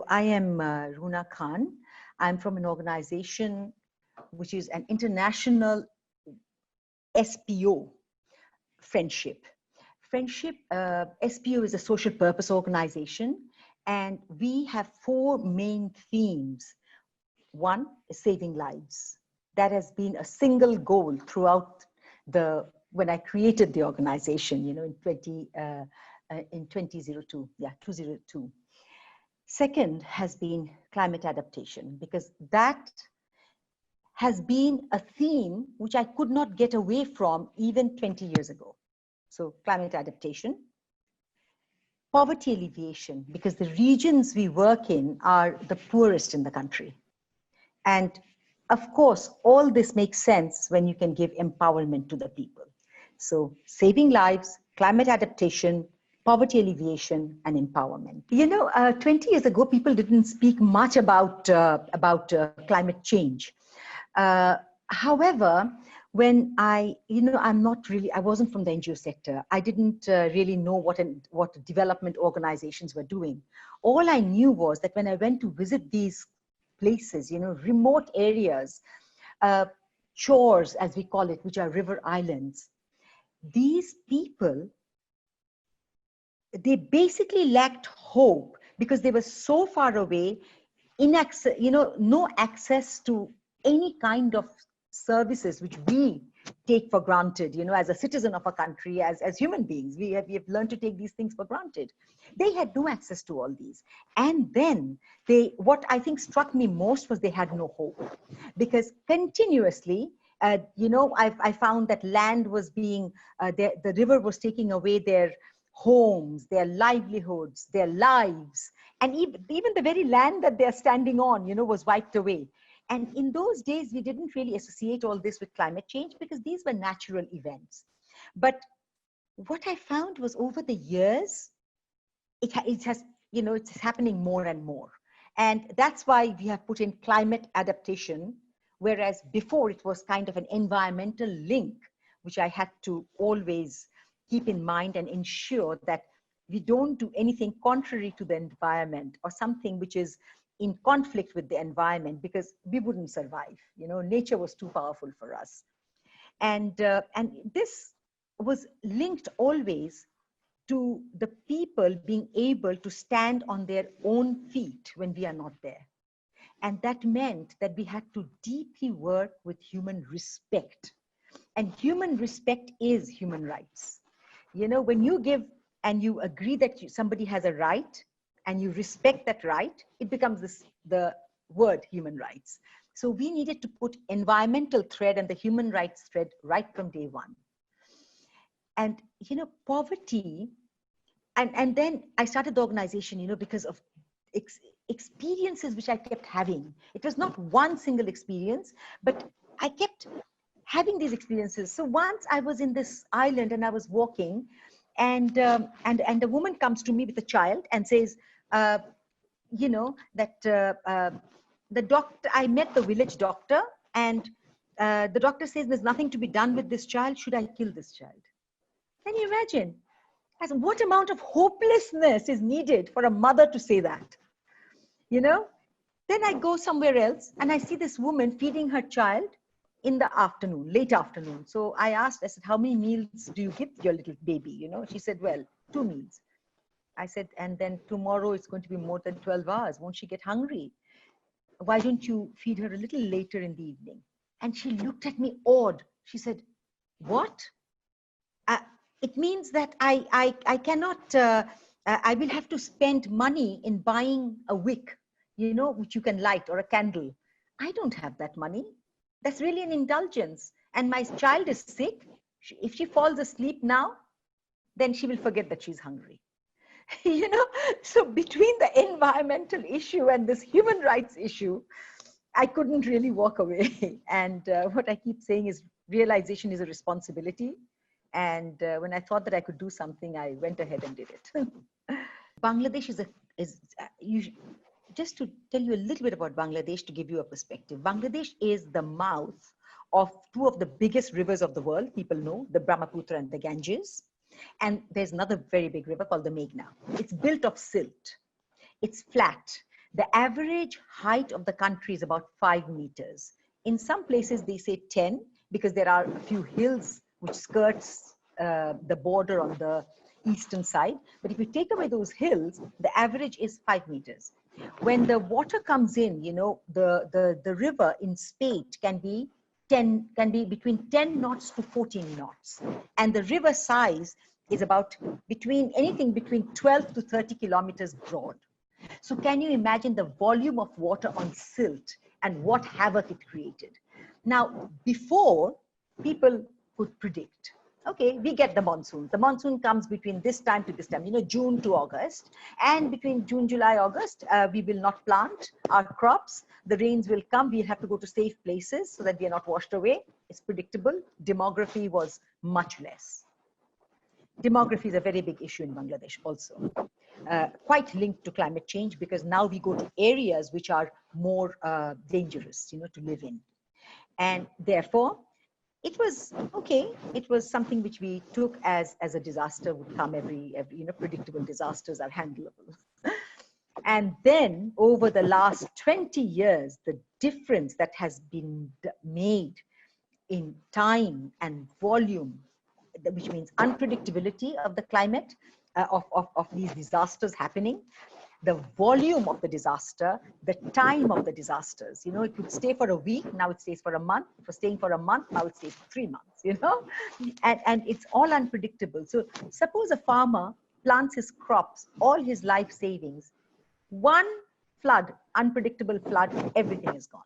So I am Runa Khan. I'm from an organization which is an international SPO, friendship. SPO is a social purpose organization, and we have four main themes. One is saving lives. That has been a single goal throughout when I created the organization, in 2002, 2002. Second has been climate adaptation, because that has been a theme which I could not get away from even 20 years ago. So climate adaptation. Poverty alleviation, because the regions we work in are the poorest in the country. And of course, all this makes sense when you can give empowerment to the people. So saving lives, climate adaptation, poverty alleviation, and empowerment. 20 years ago, people didn't speak much about climate change. However, when I wasn't from the NGO sector. I didn't really know what development organizations were doing. All I knew was that when I went to visit these places, remote areas, shores, as we call it, which are river islands, these people, they basically lacked hope because they were so far away, no access to any kind of services which we take for granted, as a citizen of a country, as human beings. We have learned to take these things for granted. They had no access to all these. And then what I think struck me most was they had no hope, because continuously, I found that land was being, the river was taking away their homes, their livelihoods, their lives, and even the very land that they're standing on, was wiped away. And in those days, we didn't really associate all this with climate change because these were natural events. But what I found was over the years, it's happening more and more. And that's why we have put in climate adaptation, whereas before it was kind of an environmental link, which I had to always keep in mind and ensure that we don't do anything contrary to the environment or something which is in conflict with the environment, because we wouldn't survive. Nature was too powerful for us. And this was linked always to the people being able to stand on their own feet when we are not there. And that meant that we had to deeply work with human respect. And human respect is human rights. When you give and you agree that somebody has a right and you respect that right, it becomes the word human rights. So we needed to put environmental thread and the human rights thread right from day one. And, poverty, and then I started the organization, because of experiences which I kept having. It was not one single experience, but I kept having these experiences. So once I was in this island and I was walking, and a woman comes to me with a child and says, the doctor, I met the village doctor, and the doctor says there's nothing to be done with this child. Should I kill this child? Can you imagine? What amount of hopelessness is needed for a mother to say that? Then I go somewhere else and I see this woman feeding her child in the afternoon, late afternoon. So I said, how many meals do you give your little baby? She said, well, 2 meals. I said, and then tomorrow it's going to be more than 12 hours. Won't she get hungry? Why don't you feed her a little later in the evening? And she looked at me awed. She said, what? It means that I cannot, I will have to spend money in buying a wick, which you can light, or a candle. I don't have that money. That's really an indulgence. And my child is sick. If she falls asleep now, then she will forget that she's hungry. So between the environmental issue and this human rights issue, I couldn't really walk away. And what I keep saying is realization is a responsibility. And when I thought that I could do something, I went ahead and did it. Bangladesh just to tell you a little bit about Bangladesh, to give you a perspective. Bangladesh is the mouth of 2 of the biggest rivers of the world. People know, the Brahmaputra and the Ganges. And there's another very big river called the Meghna. It's built of silt. It's flat. The average height of the country is about 5 meters. In some places, they say 10 because there are a few hills which skirts the border on the eastern side. But if you take away those hills, the average is 5 meters. When the water comes in, you know, the river in spate can be between 10 knots to 14 knots. And the river size is about anything between 12 to 30 kilometers broad. So can you imagine the volume of water on silt and what havoc it created? Now, before, people could predict, okay, we get the monsoon. The monsoon comes between this time to this time, you know, June to August. And between June, July, August, we will not plant our crops. The rains will come. We'll have to go to safe places so that we are not washed away. It's predictable. Demography was much less. Demography is a very big issue in Bangladesh also. Quite linked to climate change, because now we go to areas which are more dangerous, you know, to live in. And therefore, it was okay. It was something which we took as a disaster would come every you know, predictable disasters are handleable. And then over the last 20 years, the difference that has been made in time and volume, which means unpredictability of the climate, of these disasters happening, the volume of the disaster, the time of the disasters. You know, it would stay for a week, now it stays for a month. It was staying for a month, now it stays for 3 months, you know, and it's all unpredictable. So suppose a farmer plants his crops, all his life savings, one flood, unpredictable flood, everything is gone.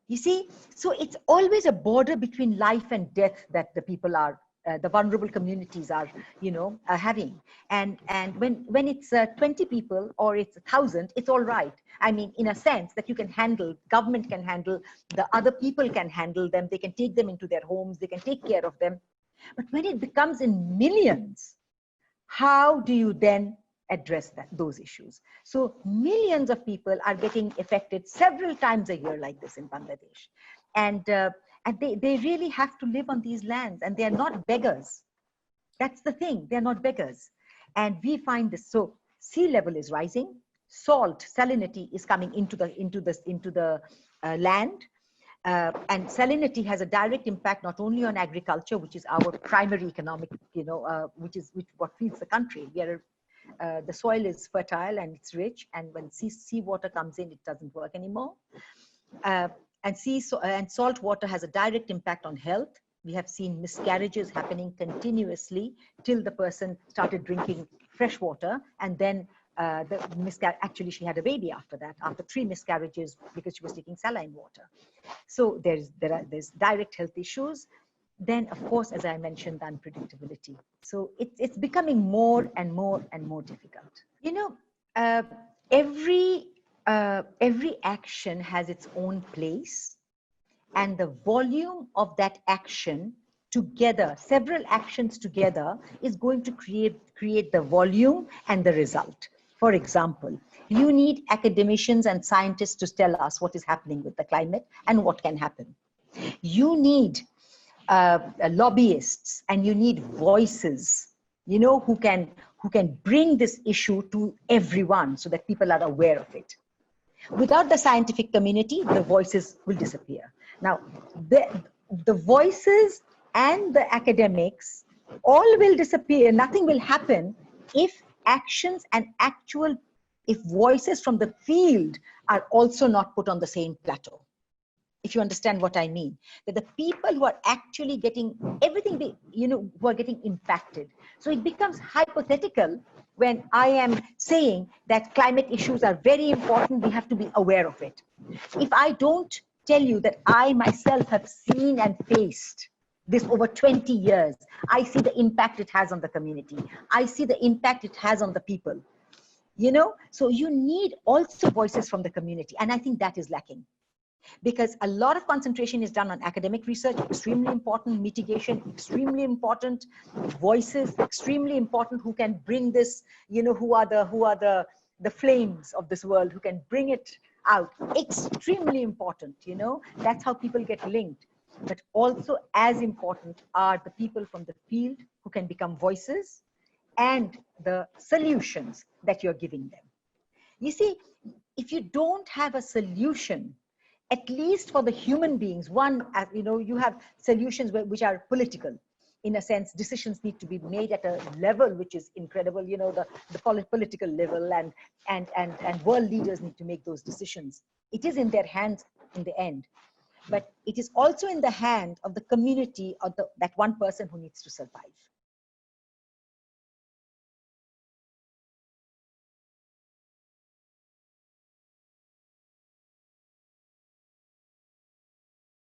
You see, so it's always a border between life and death that the people are, the vulnerable communities are, you know, having. And when it's 20 people or it's 1,000, it's all right. I mean, in a sense that you can handle, government can handle, the other people can handle them, they can take them into their homes, they can take care of them. But when it becomes in millions, how do you then address those issues? So millions of people are getting affected several times a year like this in Bangladesh. And they really have to live on these lands, and they're not beggars. That's the thing, they're not beggars. And we find this, so sea level is rising, salinity is coming into the land. And salinity has a direct impact not only on agriculture, which is our primary economic, you know, which what feeds the country. We are the soil is fertile and it's rich, and when seawater comes in, it doesn't work anymore. And salt water has a direct impact on health. We have seen miscarriages happening continuously till the person started drinking fresh water, and then actually she had a baby after that, after 3 miscarriages, because she was taking saline water. So there's direct health issues. Then, of course, as I mentioned, the unpredictability. So it's becoming more and more and more difficult. You know, every action has its own place, and the volume of that action together, several actions together, is going to create the volume and the result. For example, you need academicians and scientists to tell us what is happening with the climate and what can happen. You need lobbyists, and you need voices, you know, who can bring this issue to everyone so that people are aware of it. Without the scientific community, the voices will disappear. Now, the voices and the academics all will disappear. Nothing will happen if actions and if voices from the field are also not put on the same plateau. If you understand what I mean, that the people who are actually getting everything, who are getting impacted. So it becomes hypothetical when I am saying that climate issues are very important, we have to be aware of it. If I don't tell you that I myself have seen and faced this over 20 years, I see the impact it has on the community. I see the impact it has on the people. So you need also voices from the community. And I think that is lacking. Because a lot of concentration is done on academic research, extremely important, mitigation, extremely important, voices, extremely important, who can bring this, who are the flames of this world, who can bring it out, extremely important, that's how people get linked. But also as important are the people from the field who can become voices and the solutions that you're giving them. You see, if you don't have a solution, at least for the human beings, one, as you know, you have solutions which are political. In a sense, decisions need to be made at a level which is incredible, you know, the political level, and world leaders need to make those decisions. It is in their hands in the end. But it is also in the hand of the community, or that one person who needs to survive.